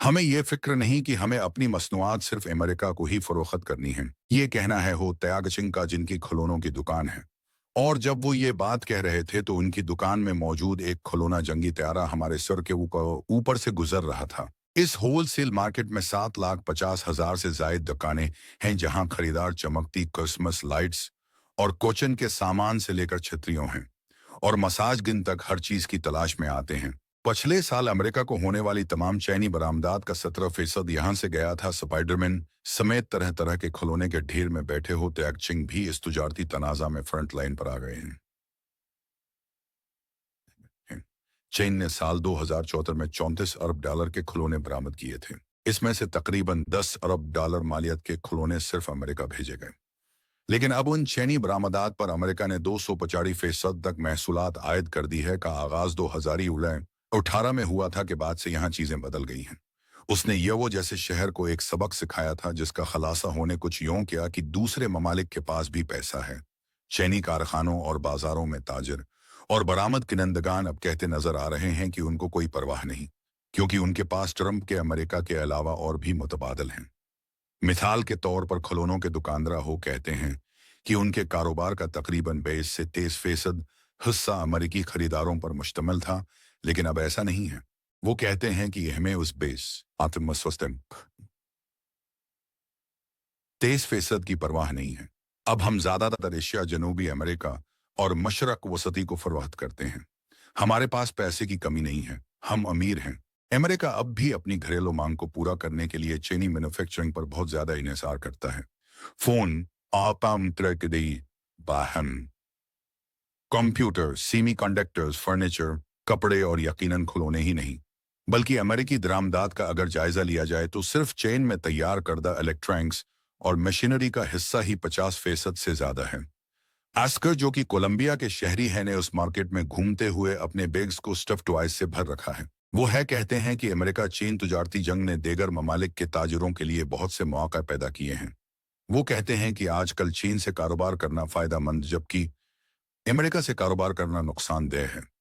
हमें ये फिक्र नहीं कि हमें अपनी मसनूआत सिर्फ अमेरिका को ही फरोख्त करनी है। ये कहना है हो त्यागचिंग का, जिनकी खिलौनों की दुकान है। और जब वो ये बात कह रहे थे तो उनकी दुकान में मौजूद एक खिलौना जंगी त्यारा हमारे सिर के ऊपर से गुजर रहा था। इस होलसेल मार्केट में 7,50,000 से जायद दुकानें हैं जहां खरीदार चमकती क्रिसमस लाइट्स और कोचन के सामान से लेकर छतरियों हैं और मसाज गिन तक हर चीज की तलाश में आते हैं। पिछले साल अमेरिका को होने वाली तमाम चैनी बरामदात का 17% यहाँ से गया था। स्पाइडरमैन समेत तरह तरह के खिलौने के ढेर में बैठे हो त्यागचिंग भी इस तुजारती तनाजा में फ्रंट लाइन पर आ गए हैं। चीन ने साल 2014 में $34 अरब के खिलौने बरामद किए थे। इसमें से तकरीबन $10 अरब मालियत के खिलौने सिर्फ अमेरिका भेजे गए। लेकिन अब उन चीनी बरामदात पर अमेरिका ने 245% तक महसूलात आयद कर दी है। का आगाज 2018 में हुआ था कि बाद से यहाँ चीजें बदल गई हैं। उसने यवो जैसे शहर को एक सबक सिखाया था जिसका खलासा होने कुछ यूं किया कि दूसरे ममालिक के पास भी पैसा है। चीनी कारखानों और बाजारों में ताजिर और बरामद किनंदगान अब कहते नजर आ रहे हैं कि उनको कोई परवाह नहीं, क्योंकि उनके पास ट्रंप के अमेरिका के अलावा और भी मुतबादल हैं। मिसाल के तौर पर खिलौनों के दुकानदार हो कहते हैं कि उनके कारोबार का तकरीबन 22 से 23% हिस्सा अमेरिकी खरीदारों पर मुश्तमिल था, लेकिन अब ऐसा नहीं है। वो कहते हैं कि हमें उस 23% की परवाह नहीं है। अब हम ज्यादातर एशिया, जनूबी अमेरिका और मशरक वसती को फरोख्त करते हैं। हमारे पास पैसे की कमी नहीं है, हम अमीर हैं। अमेरिका अब भी अपनी घरेलू मांग को पूरा करने के लिए चीनी मैन्युफैक्चरिंग पर बहुत ज्यादा इन्हिसार करता है। फोन, आपाम तरक्की, वाहन, कंप्यूटर, सेमीकंडक्टर्स, फर्नीचर, कपड़े और यकीनन खिलौने ही नहीं, बल्कि अमेरिकी दरामदात का अगर जायजा लिया जाए तो सिर्फ चीन में तैयार करदा इलेक्ट्रॉनिक्स और मशीनरी का हिस्सा ही 50% से ज्यादा है। आस्कर, जो कि कोलंबिया के शहरी हैं, ने उस मार्केट में घूमते हुए अपने बैग्स को स्टफ टॉयज से भर रखा है। वो है कहते हैं कि अमेरिका चीन तुजारती जंग ने देगर ममालिक के ताजिरों के लिए बहुत से मौका पैदा किए हैं। वो कहते हैं कि आजकल चीन से कारोबार करना फायदा मंद, जबकि अमेरिका से कारोबार करना नुकसानदेह है।